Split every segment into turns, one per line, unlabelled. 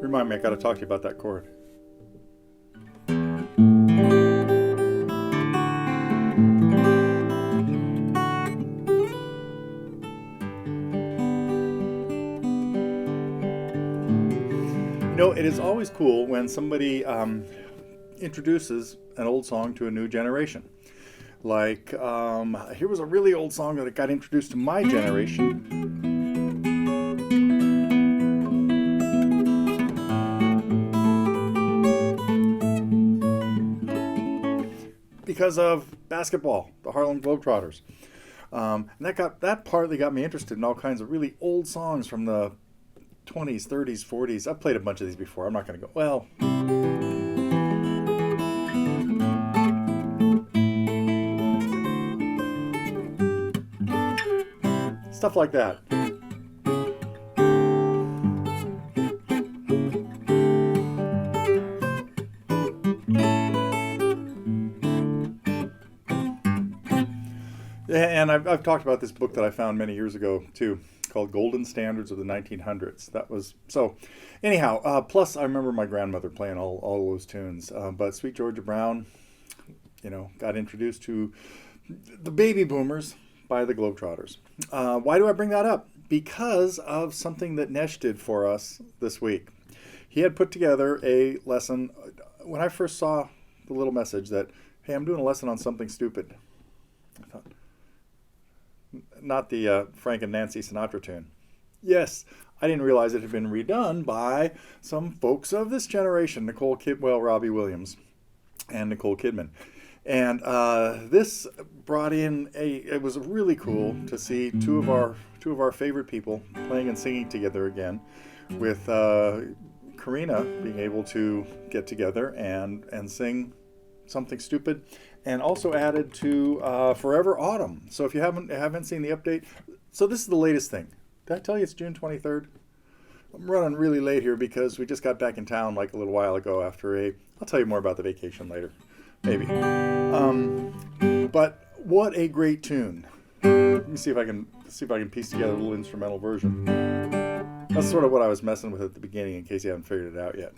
Remind me, I got to talk to you about that chord. You know, it is always cool when somebody introduces an old song to a new generation. Like, here was a really old song that got introduced to my generation. Because of basketball, the Harlem Globetrotters. And that partly got me interested in all kinds of really old songs from the 20s, 30s, 40s. I've played a bunch of these before. I'm not going to go, well. Stuff like that. And I've talked about this book that I found many years ago, too, called Golden Standards of the 1900s. That was, so, anyhow, plus I remember my grandmother playing all those tunes. But Sweet Georgia Brown, you know, got introduced to the baby boomers by the Globetrotters. Why do I bring that up? Because of something that Nesh did for us this week. He had put together a lesson. When I first saw the little message that, hey, I'm doing a lesson on something stupid, I thought, not the Frank and Nancy Sinatra tune. Yes, I didn't realize it had been redone by some folks of this generation, Nicole Kidwell, Robbie Williams, and Nicole Kidman. And this brought in it was really cool to see two of our favorite people playing and singing together again, with Corina being able to get together and sing something stupid, and also added to Forever Autumn. So if you haven't seen the update, so this is the latest thing. Did I tell you it's June 23rd? I'm running really late here because we just got back in town like a little while ago after I'll tell you more about the vacation later, maybe. But what a great tune. Let me see if I can piece together a little instrumental version. That's sort of what I was messing with at the beginning, in case you haven't figured it out yet.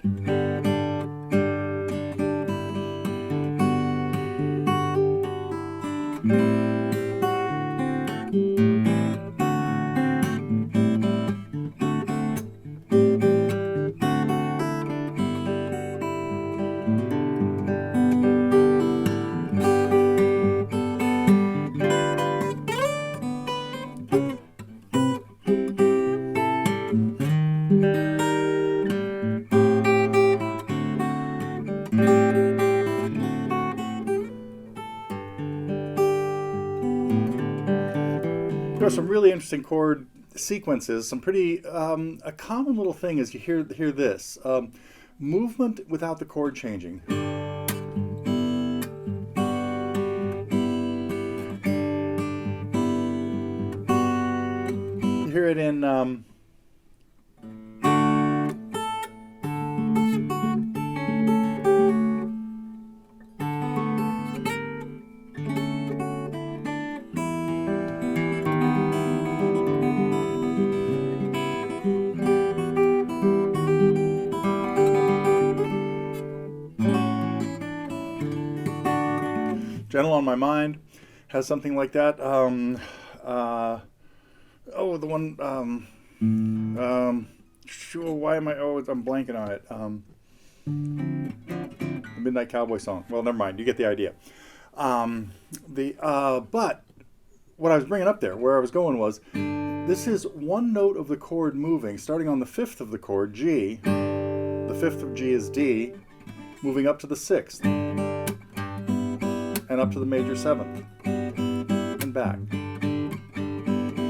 There are some really interesting chord sequences. Some pretty a common little thing is you hear this movement without the chord changing. You hear it in Gentle on My Mind has something like that. The one, sure, why am I, I'm blanking on it. The Midnight Cowboy song. Well, never mind, you get the idea. But what I was bringing up there, where I was going was, this is one note of the chord moving, starting on the fifth of the chord, G. The fifth of G is D, moving up to the sixth, and up to the major seventh, and back.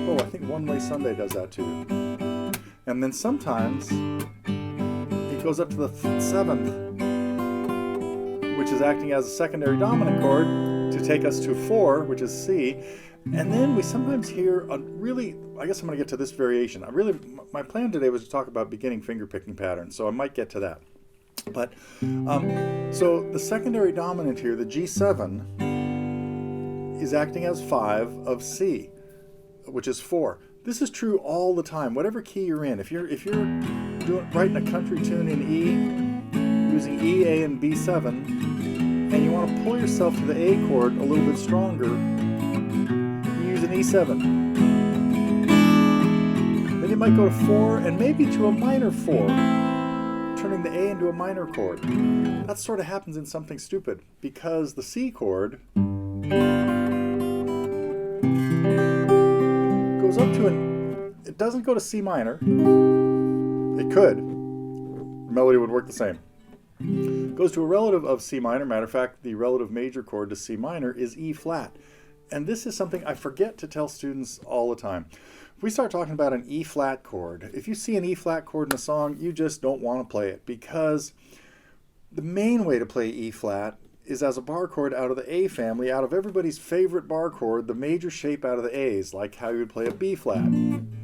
Oh, I think One Way Sunday does that too. And then sometimes it goes up to the seventh, which is acting as a secondary dominant chord to take us to 4, which is C. And then we sometimes hear a really, I guess I'm going to get to this variation. My plan today was to talk about beginning finger picking patterns, so I might get to that. But so the secondary dominant here, the G7, is acting as 5 of C, which is 4. This is true all the time, whatever key you're in. If you're writing a country tune in E, using E, A, and B7, and you want to pull yourself to the A chord a little bit stronger, you use an E7. Then you might go to 4 and maybe to a minor 4, turning the A into a minor chord. That sort of happens in something stupid, because the C chord goes up to it doesn't go to C minor. It could. The melody would work the same. It goes to a relative of C minor. Matter of fact, the relative major chord to C minor is E flat. And this is something I forget to tell students all the time. If we start talking about an E flat chord, if you see an E flat chord in a song, you just don't want to play it, because the main way to play E flat is as a bar chord out of the A family, out of everybody's favorite bar chord, the major shape out of the A's, like how you would play a B flat.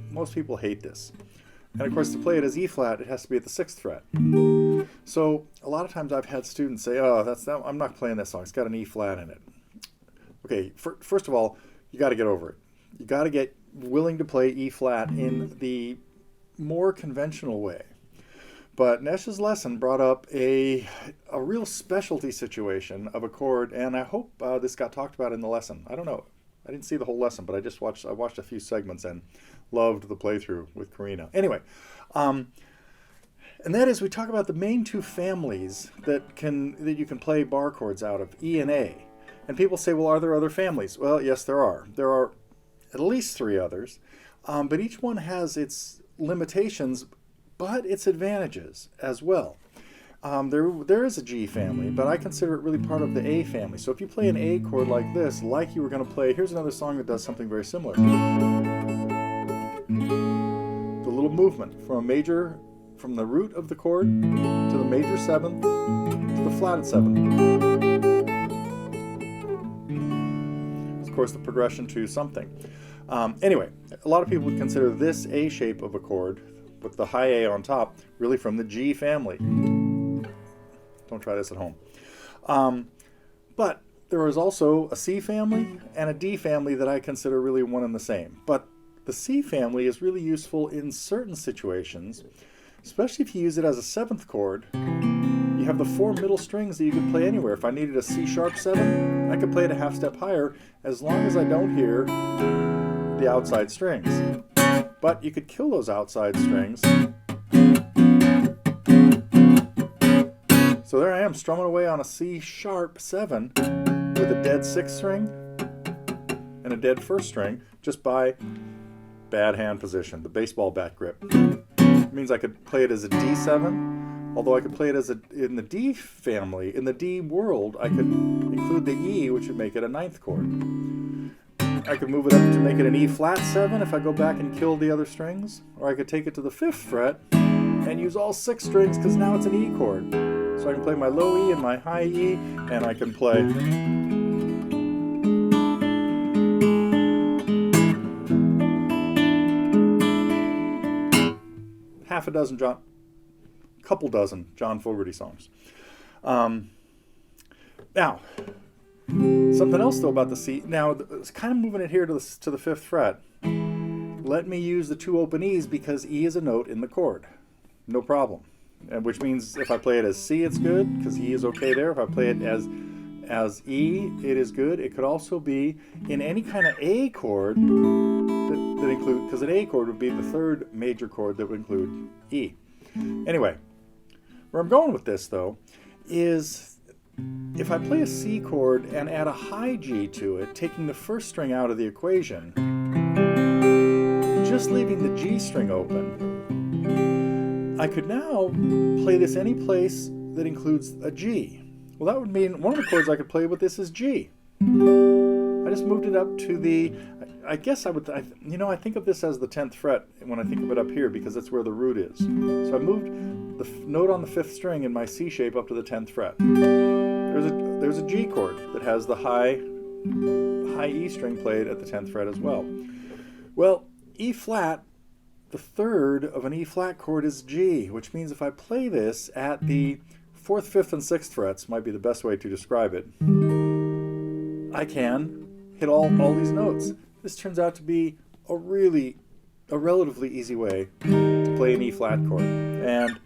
Most people hate this. And of course, to play it as E flat, it has to be at the 6th fret. So a lot of times I've had students say, oh, I'm not playing that song, it's got an E flat in it. Okay, first of all, you got to get over it. You got to get willing to play E flat in the more conventional way. But Nesh's lesson brought up a real specialty situation of a chord, and I hope this got talked about in the lesson. I don't know. I didn't see the whole lesson, but I watched a few segments and loved the playthrough with Corina. Anyway, and that is, we talk about the main two families that you can play bar chords out of, E and A. And people say, well, are there other families? Well, yes, there are. There are at least 3 others, but each one has its limitations, but its advantages as well. There is a G family, but I consider it really part of the A family. So if you play an A chord like this, like you were going to play, here's another song that does something very similar. The little movement from the root of the chord to the major 7th to the flatted 7th. Of course, the progression to something. Anyway, a lot of people would consider this A shape of a chord with the high A on top really from the G family. Don't try this at home. But there is also a C family and a D family that I consider really one and the same. But the C family is really useful in certain situations, especially if you use it as a 7th chord. You have the 4 middle strings that you could play anywhere. If I needed a C sharp 7, I could play it a half step higher as long as I don't hear the outside strings. But you could kill those outside strings. So there I am strumming away on a C sharp 7 with a dead 6th string and a dead 1st string just by bad hand position, the baseball bat grip. It means I could play it as a D7, although I could play it as in the D family. In the D world, I could include the E, which would make it a 9th chord. I could move it up to make it an E flat 7 if I go back and kill the other strings, or I could take it to the 5th fret and use all 6 strings because now it's an E chord. So I can play my low E and my high E, and I can play couple dozen John Fogerty songs. Now, something else though about the C. Now, it's kind of moving it here to the 5th fret. Let me use the 2 open E's because E is a note in the chord. No problem. Which means if I play it as C, it's good, because E is okay there. If I play it as E, it is good. It could also be in any kind of A chord that include, because an A chord would be the 3rd major chord that would include E. Anyway, where I'm going with this, though, is if I play a C chord and add a high G to it, taking the 1st string out of the equation, just leaving the G string open, I could now play this any place that includes a G. Well, that would mean one of the chords I could play with this is G. I just moved it up to the, I guess I think of this as the 10th fret when I think of it up here because that's where the root is. So I moved the note on the 5th string in my C shape up to the 10th fret. There's a G chord that has the high E string played at the 10th fret as well. Well, E flat, the 3rd of an E flat chord is G, which means if I play this at the 4th, 5th, and 6th frets, might be the best way to describe it, I can hit all these notes. This turns out to be a really a relatively easy way to play an E flat chord. And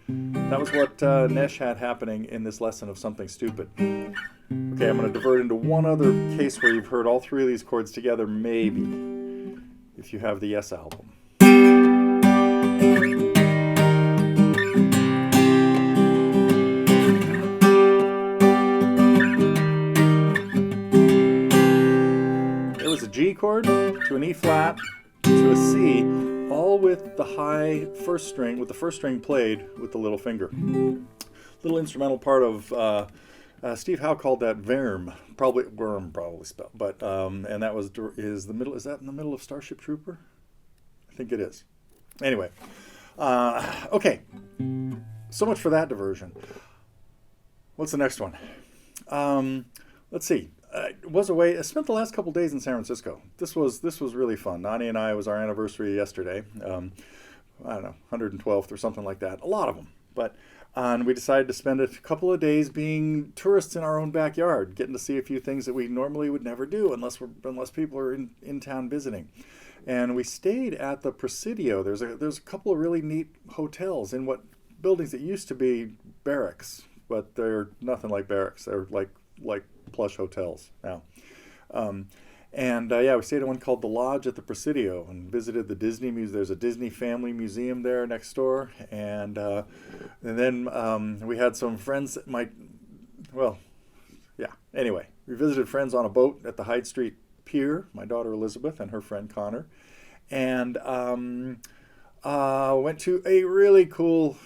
that was what Nesh had happening in this lesson of Something Stupid. Okay, I'm going to divert into one other case where you've heard all three of these chords together, maybe, if you have the Yes album. There was a G chord to an E flat to a C, all with the high first string, with the first string played with the little finger. Little instrumental part of Steve Howe called that Worm, probably spelled, but and that is that in the middle of Starship Trooper? I think it is. Anyway, okay, so much for that diversion. What's the next one? Let's see. I spent the last couple days in San Francisco. This was really fun. Nani and I, was our anniversary yesterday. I don't know, 112th or something like that. A lot of them, but. And we decided to spend a couple of days being tourists in our own backyard, getting to see a few things that we normally would never do unless people are in town visiting. And we stayed at the Presidio. There's a couple of really neat hotels in what buildings that used to be barracks, but they're nothing like barracks. They're like plush hotels now. We stayed at one called the Lodge at the Presidio and visited the Disney Museum. There's a Disney Family Museum there next door, and then we had some friends that Anyway, we visited friends on a boat at the Hyde Street Pier. My daughter Elizabeth and her friend Connor, and went to a really cool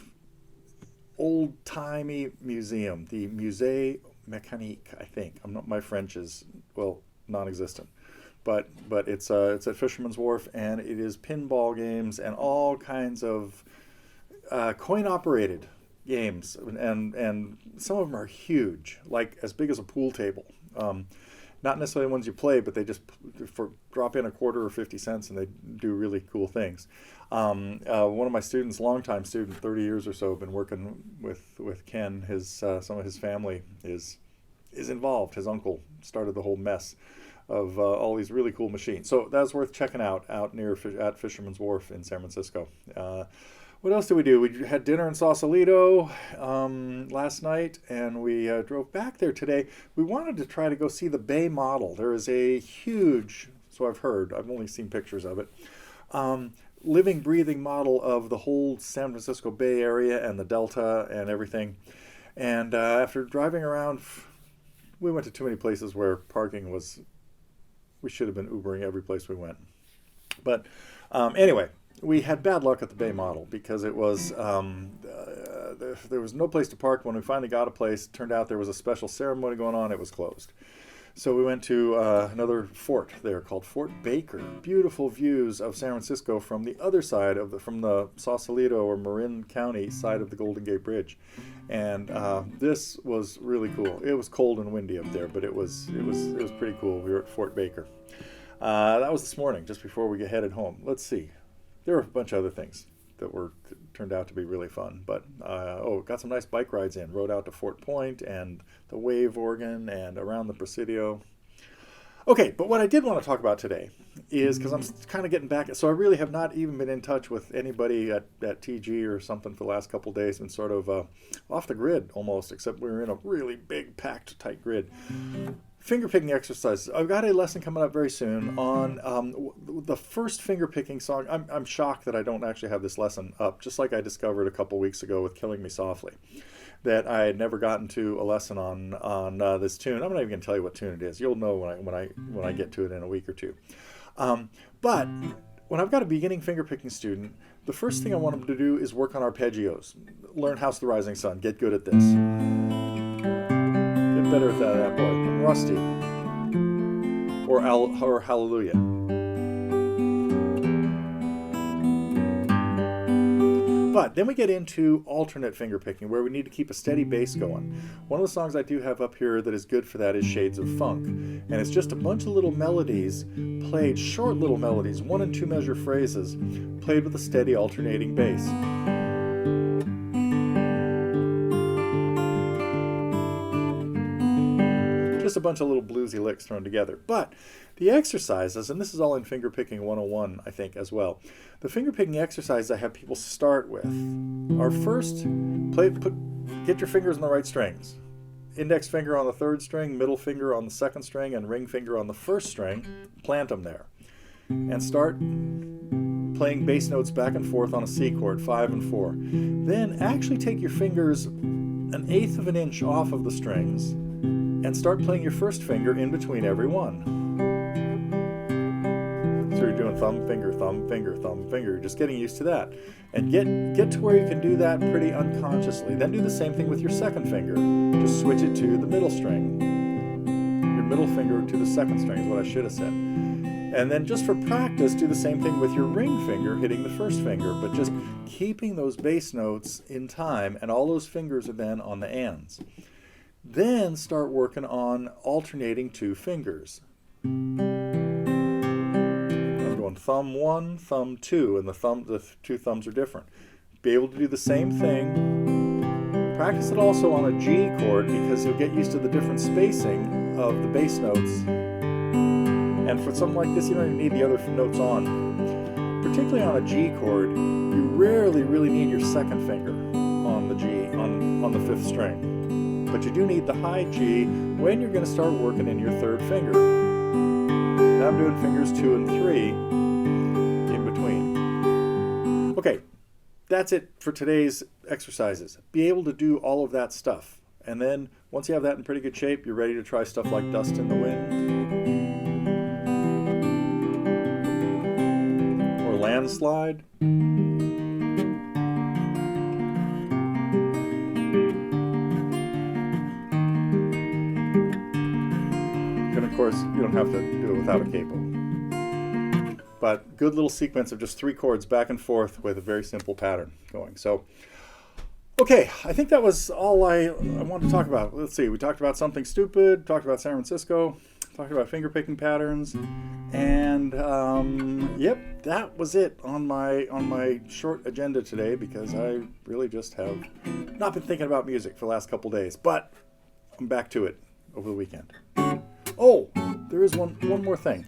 old-timey museum, the Musée Mécanique. I think my French is non-existent, but it's at Fisherman's Wharf, and it is pinball games and all kinds of coin-operated games, and some of them are huge, like as big as a pool table. Not necessarily ones you play, but they just drop in a quarter or 50 cents, and they do really cool things. One of my students, longtime student, 30 years or so, been working with Ken. Some of his family is involved. His uncle started the whole mess of all these really cool machines. So that's worth checking out at Fisherman's Wharf in San Francisco. What else did we do? We had dinner in Sausalito last night, and we drove back there today. We wanted to try to go see the Bay model. There is a huge, so I've heard, I've only seen pictures of it, living, breathing model of the whole San Francisco Bay Area and the Delta and everything. And after driving around, we went to too many places where parking was, we should have been Ubering every place we went. But anyway, we had bad luck at the Bay model because it was, there was no place to park. When we finally got a place, it turned out there was a special ceremony going on. It was closed. So we went to another fort there called Fort Baker. Beautiful views of San Francisco from the other side from the Sausalito or Marin County side of the Golden Gate Bridge. And this was really cool. It was cold and windy up there, but it was pretty cool. We were at Fort Baker. That was this morning, just before we headed home. Let's see. There were a bunch of other things that turned out to be really fun. But got some nice bike rides in. Rode out to Fort Point and the Wave Organ and around the Presidio. Okay, but what I did want to talk about today is, because I'm kind of getting back, so I really have not even been in touch with anybody at TG or something for the last couple of days, been sort of off the grid almost, except we were in a really big, packed, tight grid. Fingerpicking exercises. I've got a lesson coming up very soon on the first fingerpicking song. I'm shocked that I don't actually have this lesson up, just like I discovered a couple weeks ago with Killing Me Softly, that I had never gotten to a lesson on this tune. I'm not even going to tell you what tune it is. You'll know when I get to it in a week or two. But when I've got a beginning fingerpicking student, the first thing I want them to do is work on arpeggios. Learn House of the Rising Sun. Get good at this. Get better at that, boy. I'm rusty. Or Hallelujah. But then we get into alternate fingerpicking, where we need to keep a steady bass going. One of the songs I do have up here that is good for that is Shades of Funk. And it's just a bunch of little melodies played, short little melodies, 1 and 2 measure phrases, played with a steady alternating bass. Just a bunch of little bluesy licks thrown together. But The exercises, and this is all in Fingerpicking 101, I think, as well. The fingerpicking exercises I have people start with are first, get your fingers on the right strings. Index finger on the third string, middle finger on the second string, and ring finger on the first string. Plant them there. And start playing bass notes back and forth on a C chord, 5 and 4. Then actually take your fingers 1/8 of an inch off of the strings and start playing your first finger in between every one. So you're doing thumb, finger, thumb, finger, thumb, finger. You're just getting used to that. And get to where you can do that pretty unconsciously. Then do the same thing with your second finger. Just switch it to the middle string. Your middle finger to the second string is what I should have said. And then just for practice, do the same thing with your ring finger hitting the first finger, but just keeping those bass notes in time, and all those fingers are then on the ends. Then start working on alternating 2 fingers. I'm going thumb 1, thumb 2, and the 2 thumbs are different. Be able to do the same thing. Practice it also on a G chord, because you'll get used to the different spacing of the bass notes. And for something like this, you don't even need the other notes on. Particularly on a G chord, you rarely really need your second finger on the G, on the 5th string. But you do need the high G when you're going to start working in your 3rd finger. Now I'm doing fingers 2 and 3 in between. Okay, that's it for today's exercises. Be able to do all of that stuff. And then once you have that in pretty good shape, you're ready to try stuff like Dust in the Wind. Landslide. And of course, you don't have to do it without a capo. But good little sequence of just 3 chords back and forth with a very simple pattern going. So, okay, I think that was all I wanted to talk about. Let's see, we talked about Something Stupid, talked about San Francisco, talked about fingerpicking patterns, and yep, that was it on my short agenda today, because I really just have not been thinking about music for the last couple days, but I'm back to it over the weekend. Oh, there is one more thing.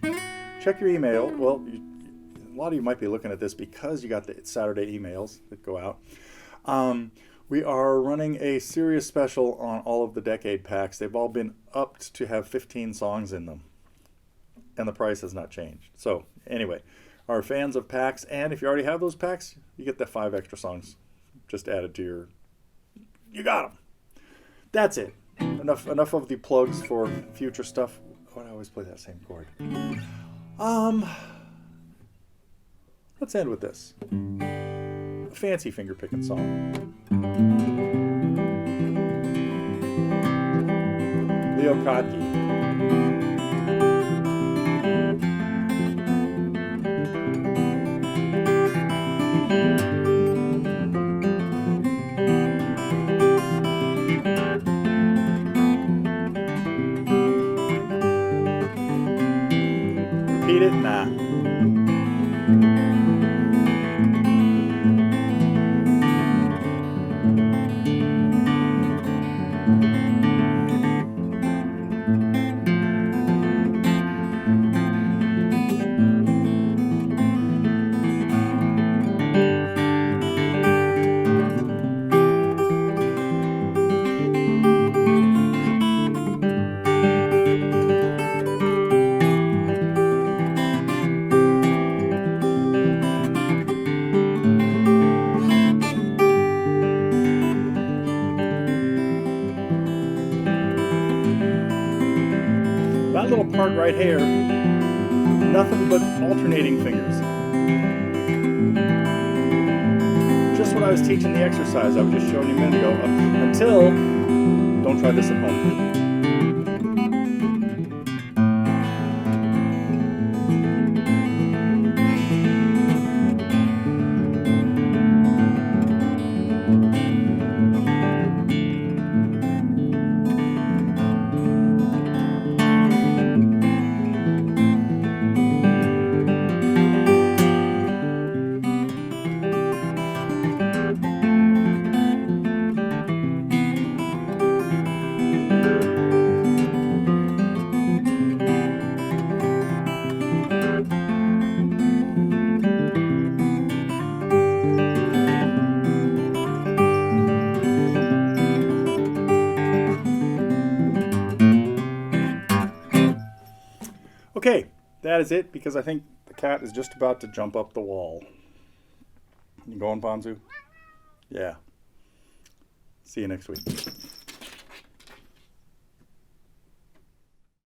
Check your email. Well, a lot of you might be looking at this because you got the Saturday emails that go out. We are running a serious special on all of the Decade packs. They've all been upped to have 15 songs in them, and the price has not changed. So anyway, our fans of packs, and if you already have those packs, you get the 5 extra songs just added to your, you got them. That's it. Enough of the plugs for future stuff. Oh, I always play that same chord. Let's end with this. A fancy finger picking song. Leo Kottke. Repeat it? Nah. That little part right here, nothing but alternating fingers. Just what I was teaching the exercise I was just showing you a minute ago, until, don't try this at home. Thank you. Okay, that is it, because I think the cat is just about to jump up the wall. You going, Ponzu? Yeah. See you next week.